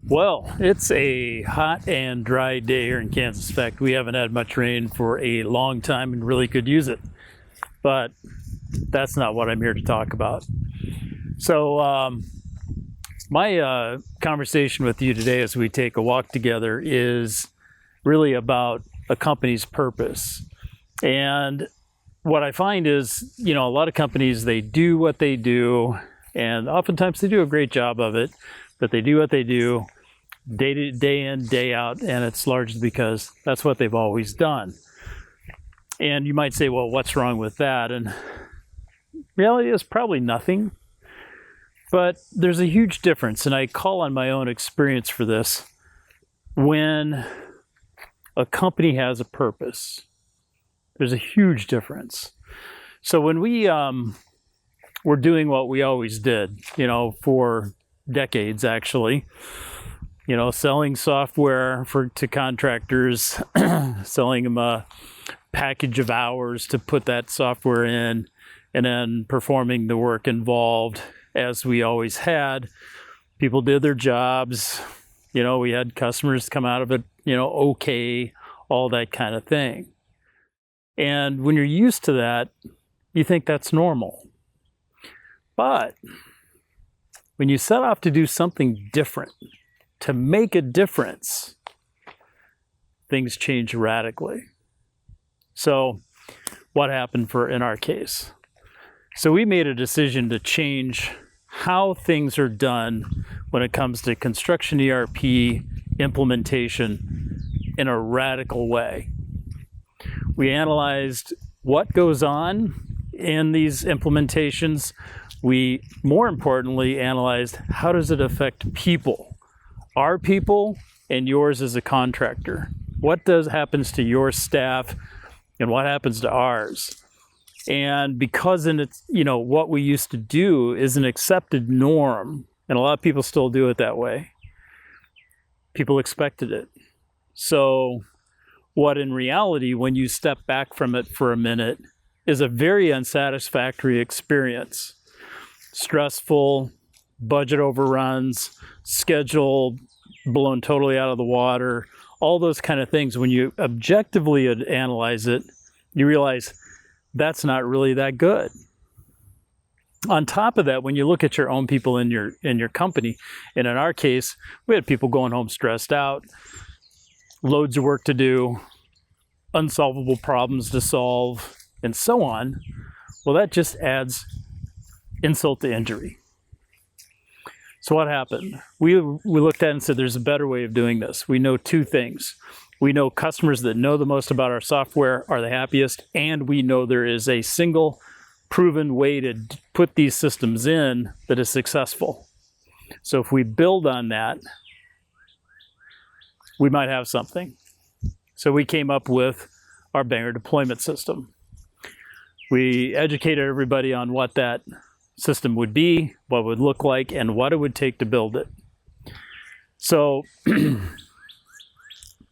Well, it's a hot and dry day here in Kansas. In fact, we haven't had much rain for a long time and really could use it. But that's not what I'm here to talk about. So, my conversation with you today as we take a walk together is really about a company's purpose. And what I find is, a lot of companies, they do what they do, and oftentimes they do a great job of it, but they do what they do day in, day out, and it's largely because that's what they've always done. And you might say, well, what's wrong with that? And reality is probably nothing, but there's a huge difference, and I call on my own experience for this. When a company has a purpose, there's a huge difference. So when we were doing what we always did, for decades actually, selling software to contractors, selling them a package of hours to put that software in, and then performing the work involved as we always had. People did their jobs. We had customers come out of it, okay, all that kind of thing. And when you're used to that, you think that's normal. But when you set off to do something different, to make a difference, things change radically. So what happened in our case? So we made a decision to change how things are done when it comes to construction ERP implementation in a radical way. We analyzed what goes on in these implementations. We, more importantly, analyzed how does it affect people, our people and yours as a contractor. What happens to your staff and what happens to ours? And because what we used to do is an accepted norm, and a lot of people still do it that way, people expected it. So what in reality, when you step back from it for a minute, is a very unsatisfactory experience. Stressful, budget overruns, schedule blown totally out of the water, all those kind of things. When you objectively analyze it, you realize that's not really that good. On top of that, when you look at your own people in your company, and in our case, we had people going home stressed out, loads of work to do, unsolvable problems to solve, and so on. Well, that just adds insult to injury. So what happened? We looked at it and said, there's a better way of doing this. We know two things. We know customers that know the most about our software are the happiest, and we know there is a single proven way to put these systems in that is successful. So if we build on that, we might have something. So we came up with our Banger deployment system. We educated everybody on what that system would be, what it would look like, and what it would take to build it. So a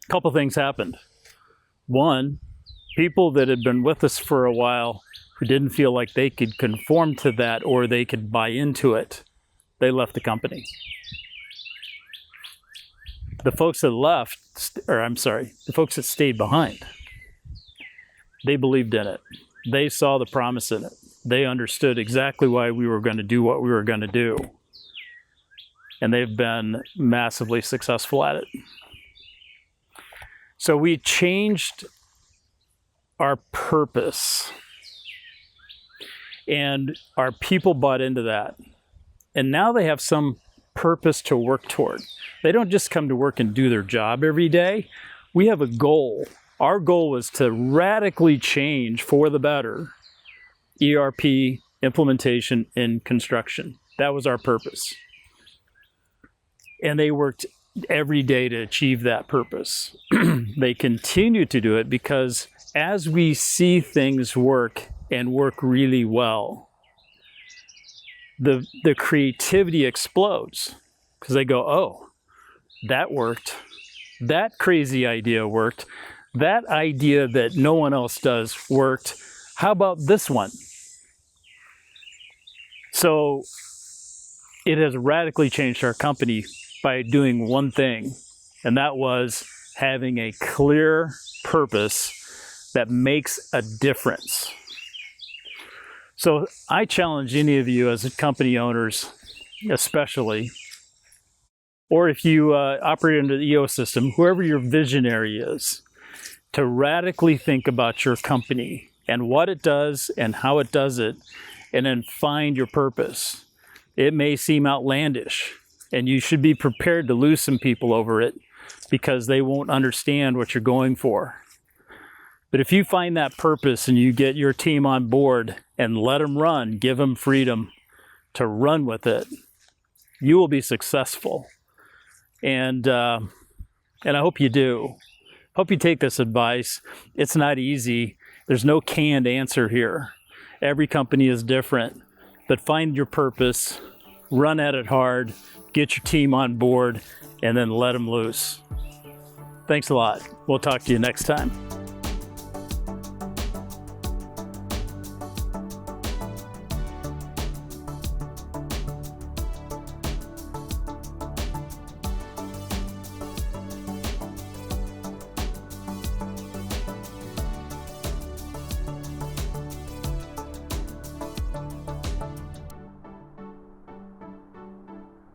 couple things happened. One, people that had been with us for a while who didn't feel like they could conform to that or they could buy into it, they left the company. The folks that the folks that stayed behind, they believed in it. They saw the promise in it. They understood exactly why we were going to do what we were going to do. And they've been massively successful at it. So we changed our purpose, and our people bought into that. And now they have some purpose to work toward. They don't just come to work and do their job every day. We have a goal. Our goal was to radically change for the better ERP implementation in construction. That was our purpose. And they worked every day to achieve that purpose. They continue to do it because as we see things work and work really well, the creativity explodes because they go, oh, that worked. That crazy idea worked. That idea that no one else does worked. How about this one? So it has radically changed our company by doing one thing, and that was having a clear purpose that makes a difference. So I challenge any of you as company owners, especially, or if you operate under the EO system, whoever your visionary is, to radically think about your company and what it does and how it does it, and then find your purpose. It may seem outlandish, and you should be prepared to lose some people over it because they won't understand what you're going for. But if you find that purpose and you get your team on board and let them run, give them freedom to run with it, you will be successful. And I hope you do. Hope you take this advice. It's not easy. There's no canned answer here. Every company is different, but find your purpose, run at it hard, get your team on board, and then let them loose. Thanks a lot. We'll talk to you next time.